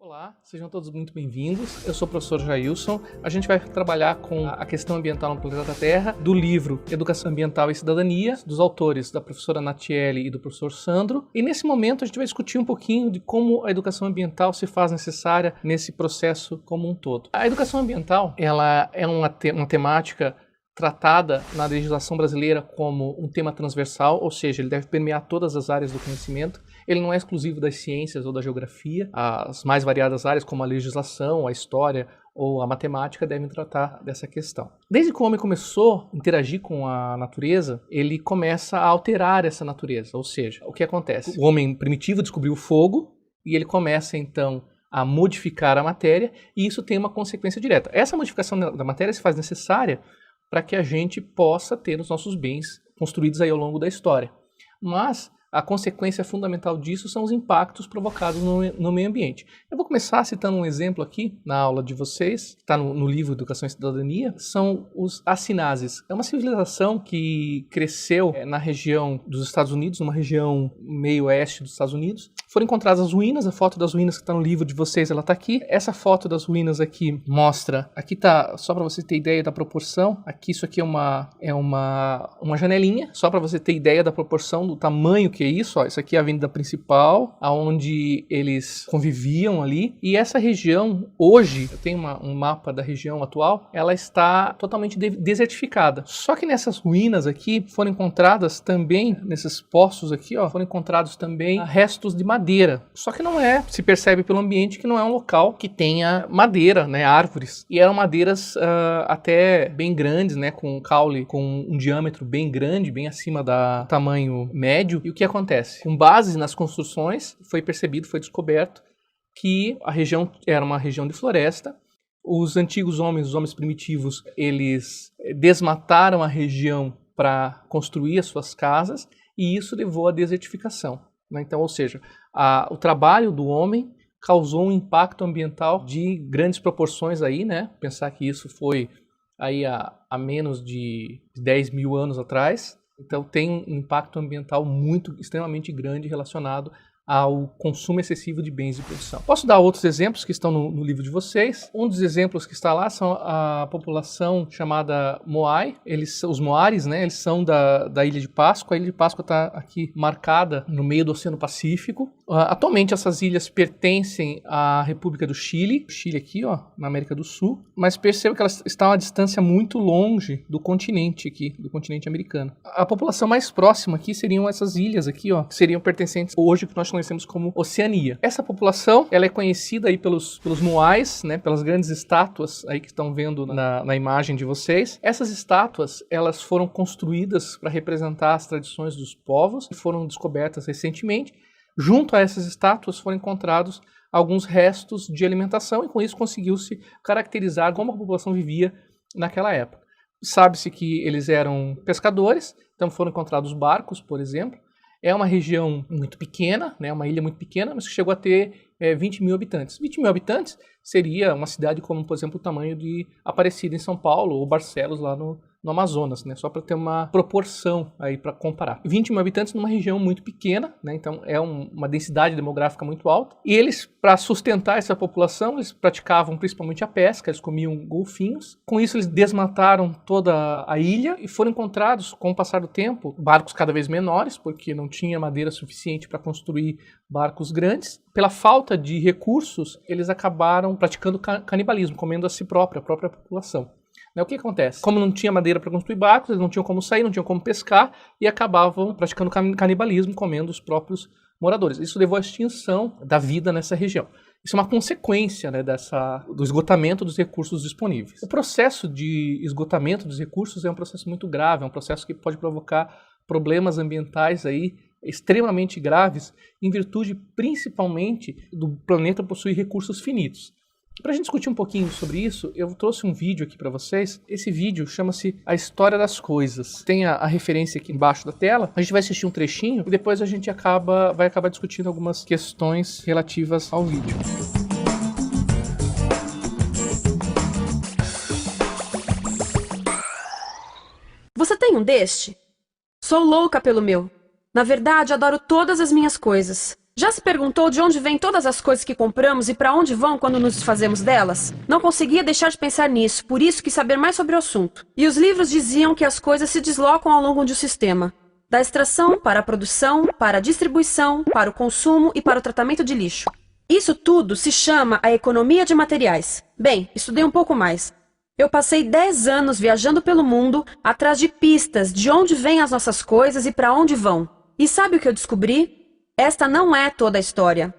Olá, sejam todos muito bem-vindos. Eu sou o professor Jailson. A gente vai trabalhar com a questão ambiental no planeta Terra, do livro Educação Ambiental e Cidadania, dos autores da professora Natiele e do professor Sandro. E nesse momento a gente vai discutir um pouquinho de como a educação ambiental se faz necessária nesse processo como um todo. A educação ambiental, ela é uma temática tratada na legislação brasileira como um tema transversal, ou seja, ele deve permear todas as áreas do conhecimento. Ele não é exclusivo das ciências ou da geografia. As mais variadas áreas, como a legislação, a história ou a matemática, devem tratar dessa questão. Desde que o homem começou a interagir com a natureza, ele começa a alterar essa natureza. Ou seja, o que acontece? O homem primitivo descobriu o fogo e ele começa, então, a modificar a matéria, e isso tem uma consequência direta. Essa modificação da matéria se faz necessária para que a gente possa ter os nossos bens construídos aí ao longo da história. Mas a consequência fundamental disso são os impactos provocados no meio ambiente. Eu vou começar citando um exemplo aqui na aula de vocês, que está no livro Educação e Cidadania, são os Asinazes. É uma civilização que cresceu na região dos Estados Unidos, numa região meio oeste dos Estados Unidos. Foram encontradas as ruínas, a foto das ruínas que está no livro de vocês, ela está aqui. Essa foto das ruínas aqui mostra, aqui está, só para você ter ideia da proporção, aqui isso aqui é uma janelinha, só para você ter ideia da proporção, do tamanho que é isso, ó. Isso aqui é a avenida principal, aonde eles conviviam ali, e essa região, hoje, eu tenho um mapa da região atual, ela está totalmente desertificada. Só que nessas ruínas aqui, foram encontradas também, nesses poços aqui, ó, foram encontrados também restos de madeira. Só que não é, se percebe pelo ambiente que não é um local que tenha madeira, né, árvores. E eram madeiras até bem grandes, né, com caule, com um diâmetro bem grande, bem acima do tamanho médio. E o que acontece? Com base nas construções, foi percebido, foi descoberto que a região era uma região de floresta. Os antigos homens, os homens primitivos, eles desmataram a região para construir as suas casas, e isso levou à desertificação. Então, ou seja, o trabalho do homem causou um impacto ambiental de grandes proporções aí, né? Pensar que isso foi aí há menos de 10 mil anos atrás. Então tem um impacto ambiental extremamente grande relacionado ao consumo excessivo de bens de produção. Posso dar outros exemplos que estão no livro de vocês. Um dos exemplos que está lá são a população chamada Moai. Os Moares, né, eles são da Ilha de Páscoa. A Ilha de Páscoa está aqui marcada no meio do Oceano Pacífico. Atualmente essas ilhas pertencem à República do Chile. O Chile aqui, ó, na América do Sul. Mas perceba que elas estão a uma distância muito longe do continente aqui, do continente americano. A população mais próxima aqui seriam essas ilhas aqui, ó, que seriam pertencentes hoje que nós conhecemos como Oceania. Essa população, ela é conhecida aí pelos Moais, né, pelas grandes estátuas aí que estão vendo na imagem de vocês. Essas estátuas, elas foram construídas para representar as tradições dos povos e foram descobertas recentemente. Junto a essas estátuas foram encontrados alguns restos de alimentação, e com isso conseguiu-se caracterizar como a população vivia naquela época. Sabe-se que eles eram pescadores, então foram encontrados barcos, por exemplo. É uma região muito pequena, né, uma ilha muito pequena, mas que chegou a ter 20 mil habitantes. 20 mil habitantes seria uma cidade como, por exemplo, o tamanho de Aparecida em São Paulo ou Barcelos lá no Amazonas, né, só para ter uma proporção aí para comparar. 20 mil habitantes numa região muito pequena, né, então é uma densidade demográfica muito alta. E eles, para sustentar essa população, eles praticavam principalmente a pesca, eles comiam golfinhos. Com isso, eles desmataram toda a ilha e foram encontrados, com o passar do tempo, barcos cada vez menores, porque não tinha madeira suficiente para construir barcos grandes. Pela falta de recursos, eles acabaram praticando canibalismo, comendo a si própria, a própria população. O que acontece? Como não tinha madeira para construir barcos, eles não tinham como sair, não tinham como pescar, e acabavam praticando canibalismo, comendo os próprios moradores. Isso levou à extinção da vida nessa região. Isso é uma consequência, né, do esgotamento dos recursos disponíveis. O processo de esgotamento dos recursos é um processo muito grave, é um processo que pode provocar problemas ambientais aí extremamente graves, em virtude principalmente do planeta possuir recursos finitos. Para a gente discutir um pouquinho sobre isso, eu trouxe um vídeo aqui para vocês. Esse vídeo chama-se A História das Coisas. Tem a referência aqui embaixo da tela. A gente vai assistir um trechinho e depois a gente vai acabar discutindo algumas questões relativas ao vídeo. Você tem um deste? Sou louca pelo meu. Na verdade, adoro todas as minhas coisas. Já se perguntou de onde vêm todas as coisas que compramos e para onde vão quando nos desfazemos delas? Não conseguia deixar de pensar nisso, por isso quis saber mais sobre o assunto. E os livros diziam que as coisas se deslocam ao longo de um sistema. Da extração para a produção, para a distribuição, para o consumo e para o tratamento de lixo. Isso tudo se chama a economia de materiais. Bem, estudei um pouco mais. Eu passei 10 anos viajando pelo mundo atrás de pistas de onde vêm as nossas coisas e para onde vão. E sabe o que eu descobri? Esta não é toda a história.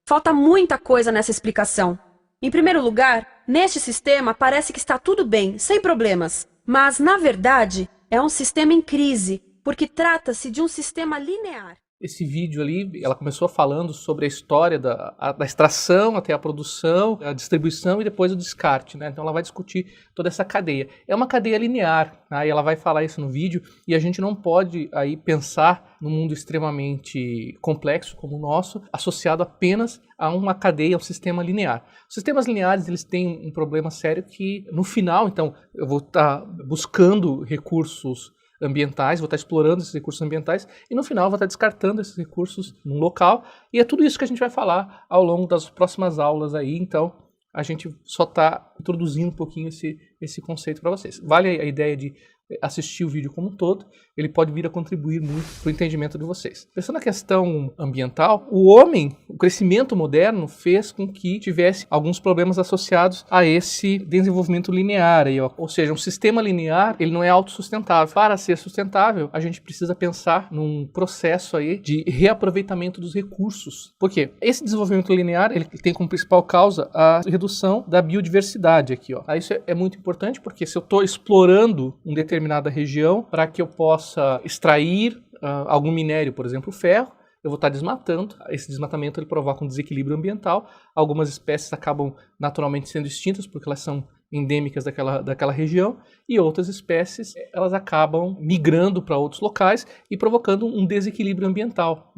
Falta muita coisa nessa explicação. Em primeiro lugar, neste sistema parece que está tudo bem, sem problemas. Mas, na verdade, é um sistema em crise, porque trata-se de um sistema linear. Esse vídeo ali, ela começou falando sobre a história da extração até a produção, a distribuição e depois o descarte, né? Então ela vai discutir toda essa cadeia. É uma cadeia linear, né? E ela vai falar isso no vídeo, e a gente não pode aí pensar num mundo extremamente complexo como o nosso, associado apenas a uma cadeia, a um sistema linear. Os sistemas lineares, eles têm um problema sério que, no final, então, eu vou estar buscando recursos ambientais, vou estar explorando esses recursos ambientais e no final vou estar descartando esses recursos num local, e é tudo isso que a gente vai falar ao longo das próximas aulas aí. Então a gente só está introduzindo um pouquinho esse conceito para vocês. Vale a ideia de assistir o vídeo como um todo, ele pode vir a contribuir muito para o entendimento de vocês. Pensando na questão ambiental, o homem, o crescimento moderno fez com que tivesse alguns problemas associados a esse desenvolvimento linear aí, ó. Ou seja, um sistema linear, ele não é autossustentável. Para ser sustentável, a gente precisa pensar num processo aí de reaproveitamento dos recursos. Por quê? Esse desenvolvimento linear, ele tem como principal causa a redução da biodiversidade aqui, ó. Isso é muito importante, porque se eu estou explorando um determinada região para que eu possa extrair algum minério, por exemplo, ferro, eu vou estar desmatando. Esse desmatamento ele provoca um desequilíbrio ambiental. Algumas espécies acabam naturalmente sendo extintas porque elas são endêmicas daquela região, e outras espécies elas acabam migrando para outros locais e provocando um desequilíbrio ambiental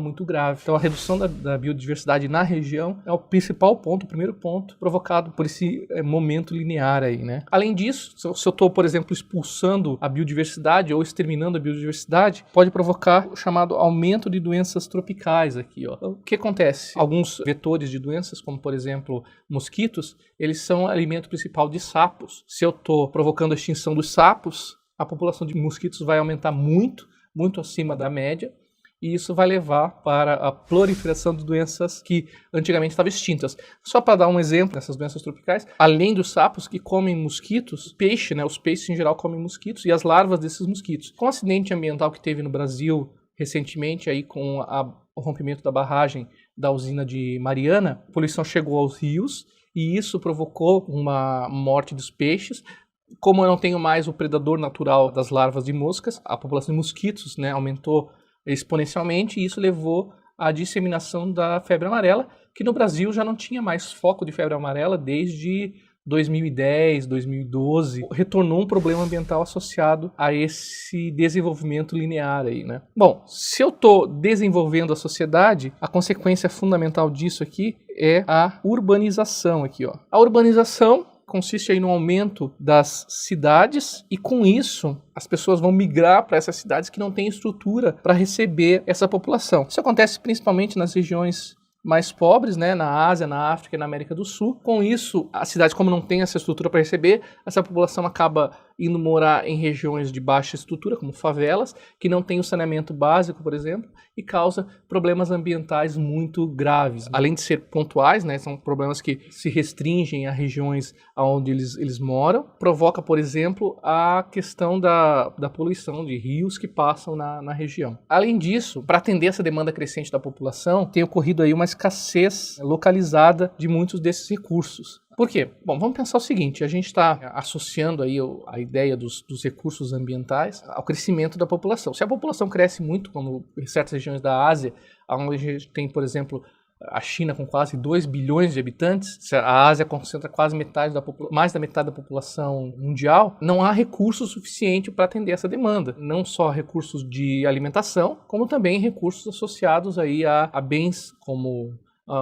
muito grave. Então a redução da biodiversidade na região é o principal ponto, o primeiro ponto provocado por esse momento linear aí, né? Além disso, se eu estou, por exemplo, expulsando a biodiversidade ou exterminando a biodiversidade, pode provocar o chamado aumento de doenças tropicais aqui, ó. Então, o que acontece? Alguns vetores de doenças, como por exemplo mosquitos, eles são alimento principal de sapos. Se eu estou provocando a extinção dos sapos, a população de mosquitos vai aumentar muito acima da média, e isso vai levar para a proliferação de doenças que antigamente estavam extintas. Só para dar um exemplo dessas doenças tropicais, além dos sapos que comem mosquitos, peixe, né, os peixes em geral comem mosquitos e as larvas desses mosquitos. Com o acidente ambiental que teve no Brasil recentemente, aí com o rompimento da barragem da usina de Mariana, a poluição chegou aos rios, e isso provocou uma morte dos peixes. Como eu não tenho mais o predador natural das larvas de moscas, a população de mosquitos, né, aumentou exponencialmente, e isso levou à disseminação da febre amarela, que no Brasil já não tinha mais foco de febre amarela desde 2010, 2012, retornou um problema ambiental associado a esse desenvolvimento linear aí, né? Bom, se eu estou desenvolvendo a sociedade, a consequência fundamental disso aqui é a urbanização aqui, ó. A urbanização consiste aí no aumento das cidades, e com isso as pessoas vão migrar para essas cidades que não têm estrutura para receber essa população. Isso acontece principalmente nas regiões mais pobres, né, na Ásia, na África e na América do Sul. Com isso, as cidades, como não têm essa estrutura para receber, essa população acaba indo morar em regiões de baixa estrutura, como favelas, que não têm o saneamento básico, por exemplo, e causa problemas ambientais muito graves. Além de ser pontuais, né, são problemas que se restringem a regiões onde eles moram. Provoca, por exemplo, a questão da poluição de rios que passam na região. Além disso, para atender essa demanda crescente da população, tem ocorrido aí uma escassez localizada de muitos desses recursos. Por quê? Bom, vamos pensar o seguinte, a gente está associando aí a ideia dos recursos ambientais ao crescimento da população. Se a população cresce muito, como em certas regiões da Ásia, onde a gente tem, por exemplo, a China com quase 2 bilhões de habitantes, a Ásia concentra quase mais da metade da população mundial, não há recurso suficiente para atender essa demanda. Não só recursos de alimentação, como também recursos associados aí a bens como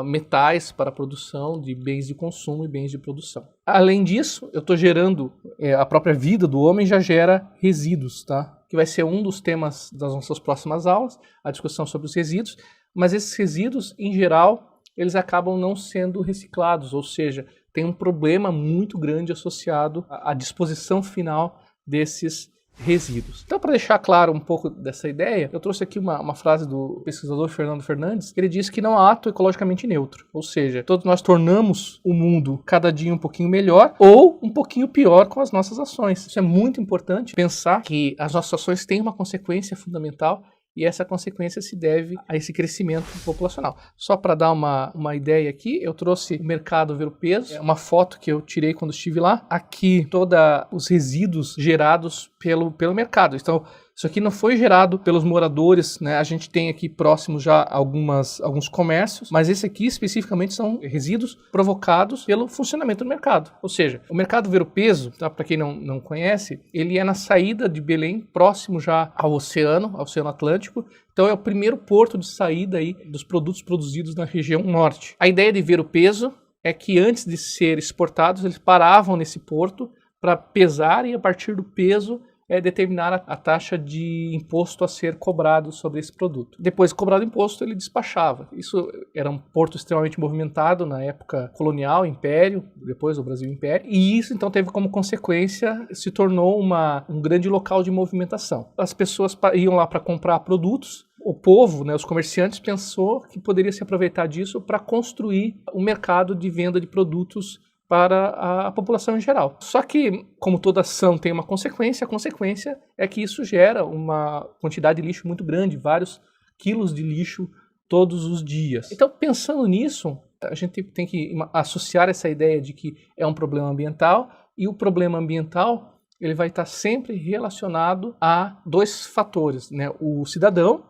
metais para a produção de bens de consumo e bens de produção. Além disso, eu estou gerando, a própria vida do homem já gera resíduos, tá? Que vai ser um dos temas das nossas próximas aulas, a discussão sobre os resíduos. mas esses resíduos, em geral, eles acabam não sendo reciclados, ou seja, tem um problema muito grande associado à disposição final desses resíduos. Então, para deixar claro um pouco dessa ideia, eu trouxe aqui uma frase do pesquisador Fernando Fernandes, que ele diz que não há ato ecologicamente neutro, ou seja, todos nós tornamos o mundo cada dia um pouquinho melhor ou um pouquinho pior com as nossas ações. Isso é muito importante, pensar que as nossas ações têm uma consequência fundamental e essa consequência se deve a esse crescimento populacional. Só para dar uma ideia aqui, eu trouxe o mercado ver o peso, uma foto que eu tirei quando estive lá. Aqui, todos os resíduos gerados pelo mercado. Então, isso aqui não foi gerado pelos moradores, né? A gente tem aqui próximo já alguns comércios, mas esse aqui especificamente são resíduos provocados pelo funcionamento do mercado. Ou seja, o mercado ver o peso, tá? Para quem não conhece, ele é na saída de Belém, próximo já ao Oceano Atlântico. Então é o primeiro porto de saída aí dos produtos produzidos na região norte. A ideia de ver o peso é que antes de ser exportados, eles paravam nesse porto para pesar e a partir do peso determinar a taxa de imposto a ser cobrado sobre esse produto. Depois de cobrado o imposto, ele despachava. Isso era um porto extremamente movimentado na época colonial, Império, depois do Brasil Império, e isso então teve como consequência, se tornou um grande local de movimentação. As pessoas iam lá para comprar produtos. O povo, né, os comerciantes, pensou que poderia se aproveitar disso para construir um mercado de venda de produtos para a população em geral. Só que, como toda ação tem uma consequência, a consequência é que isso gera uma quantidade de lixo muito grande, vários quilos de lixo todos os dias. Então, pensando nisso, a gente tem que associar essa ideia de que é um problema ambiental, e o problema ambiental ele vai estar sempre relacionado a dois fatores, né? O cidadão,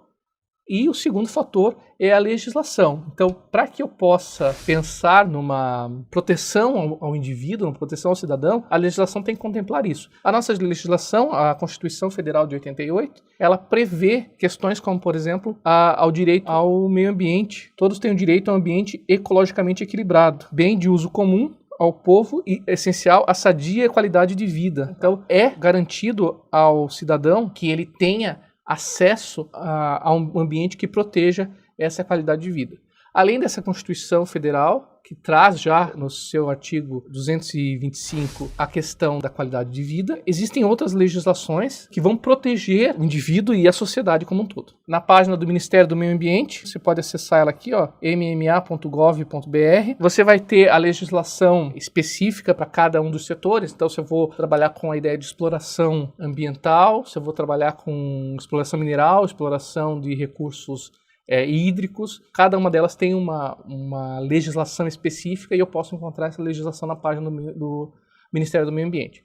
e o segundo fator é a legislação. Então, para que eu possa pensar numa proteção ao indivíduo, uma proteção ao cidadão, a legislação tem que contemplar isso. A nossa legislação, a Constituição Federal de 88, ela prevê questões como, por exemplo, ao direito ao meio ambiente. Todos têm o direito a um ambiente ecologicamente equilibrado, bem de uso comum ao povo e essencial a sadia qualidade de vida. Então, é garantido ao cidadão que ele tenha acesso a um ambiente que proteja essa qualidade de vida. Além dessa Constituição Federal, que traz já no seu artigo 225 a questão da qualidade de vida, existem outras legislações que vão proteger o indivíduo e a sociedade como um todo. Na página do Ministério do Meio Ambiente, você pode acessar ela aqui, mma.gov.br. Você vai ter a legislação específica para cada um dos setores. Então, se eu vou trabalhar com a ideia de exploração ambiental, se eu vou trabalhar com exploração mineral, exploração de recursos hídricos, cada uma delas tem uma legislação específica e eu posso encontrar essa legislação na página do Ministério do Meio Ambiente.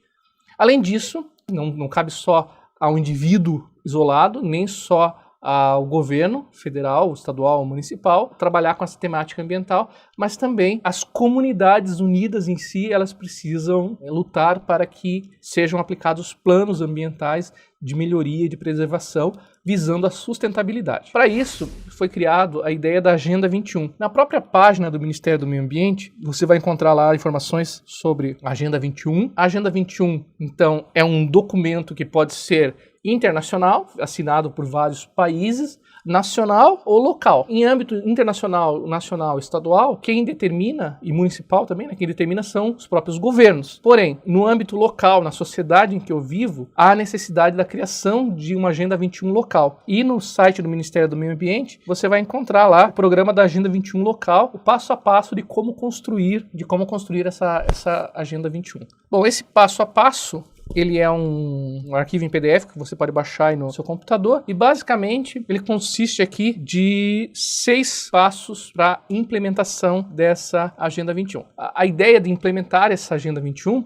Além disso, não cabe só ao indivíduo isolado, nem só ao governo federal, estadual, municipal, trabalhar com essa temática ambiental, mas também as comunidades unidas em si, elas precisam lutar para que sejam aplicados planos ambientais de melhoria e de preservação, visando a sustentabilidade. Para isso, foi criado a ideia da Agenda 21. Na própria página do Ministério do Meio Ambiente, você vai encontrar lá informações sobre a Agenda 21. A Agenda 21, então, é um documento que pode ser internacional, assinado por vários países, nacional ou local. Em âmbito internacional, nacional, estadual, quem determina, e municipal também, né, quem determina são os próprios governos. Porém, no âmbito local, na sociedade em que eu vivo, há a necessidade da criação de uma Agenda 21 local. E no site do Ministério do Meio Ambiente, você vai encontrar lá o programa da Agenda 21 local, o passo a passo de como construir essa Agenda 21. Bom, esse passo a passo, ele é um arquivo em PDF que você pode baixar aí no seu computador e basicamente ele consiste aqui de 6 passos para implementação dessa Agenda 21. A ideia de implementar essa Agenda 21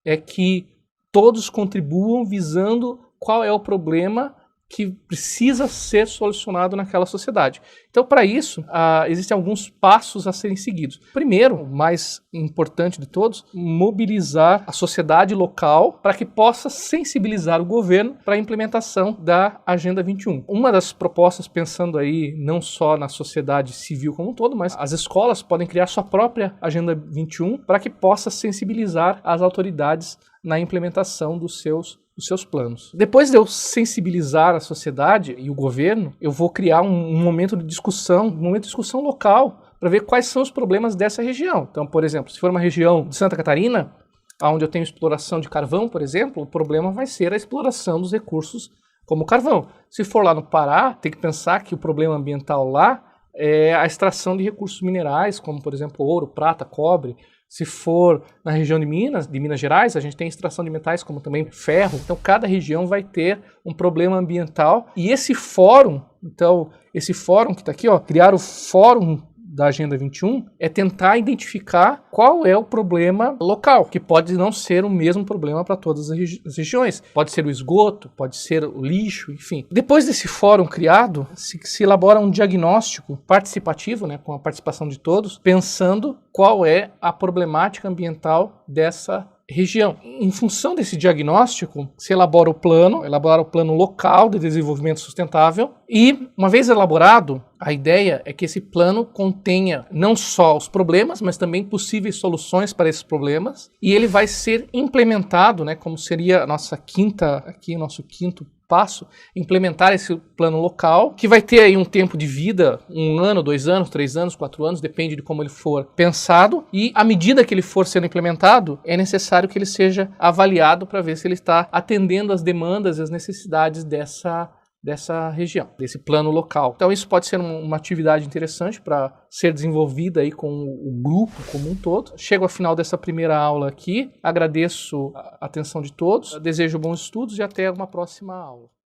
é que todos contribuam visando qual é o problema que precisa ser solucionado naquela sociedade. Então, para isso, existem alguns passos a serem seguidos. Primeiro, o mais importante de todos, mobilizar a sociedade local para que possa sensibilizar o governo para a implementação da Agenda 21. Uma das propostas, pensando aí não só na sociedade civil como um todo, mas as escolas podem criar sua própria Agenda 21 para que possa sensibilizar as autoridades na implementação dos seus seus planos. Depois de eu sensibilizar a sociedade e o governo, eu vou criar um momento de discussão, local, para ver quais são os problemas dessa região. Então, por exemplo, se for uma região de Santa Catarina, onde eu tenho exploração de carvão, por exemplo, o problema vai ser a exploração dos recursos como carvão. Se for lá no Pará, tem que pensar que o problema ambiental lá é a extração de recursos minerais, como, por exemplo, ouro, prata, cobre. Se for na região de Minas Gerais, a gente tem extração de metais como também ferro. Então, cada região vai ter um problema ambiental. E esse fórum que está aqui, criar o Fórum da Agenda 21, é tentar identificar qual é o problema local, que pode não ser o mesmo problema para todas as regiões. Pode ser o esgoto, pode ser o lixo, enfim. Depois desse fórum criado, se elabora um diagnóstico participativo, né, com a participação de todos, pensando qual é a problemática ambiental dessa região. Em função desse diagnóstico, se elabora o plano local de desenvolvimento sustentável e, uma vez elaborado, a ideia é que esse plano contenha não só os problemas, mas também possíveis soluções para esses problemas, e ele vai ser implementado, né, como seria a nosso quinto passo, implementar esse plano local, que vai ter aí um tempo de vida, 1 ano, 2 anos, 3 anos, 4 anos, depende de como ele for pensado, e à medida que ele for sendo implementado, é necessário que ele seja avaliado para ver se ele está atendendo às demandas e às necessidades dessa região, desse plano local. Então isso pode ser uma atividade interessante para ser desenvolvida aí com o grupo como um todo. Chego ao final dessa primeira aula aqui, agradeço a atenção de todos, desejo bons estudos e até uma próxima aula.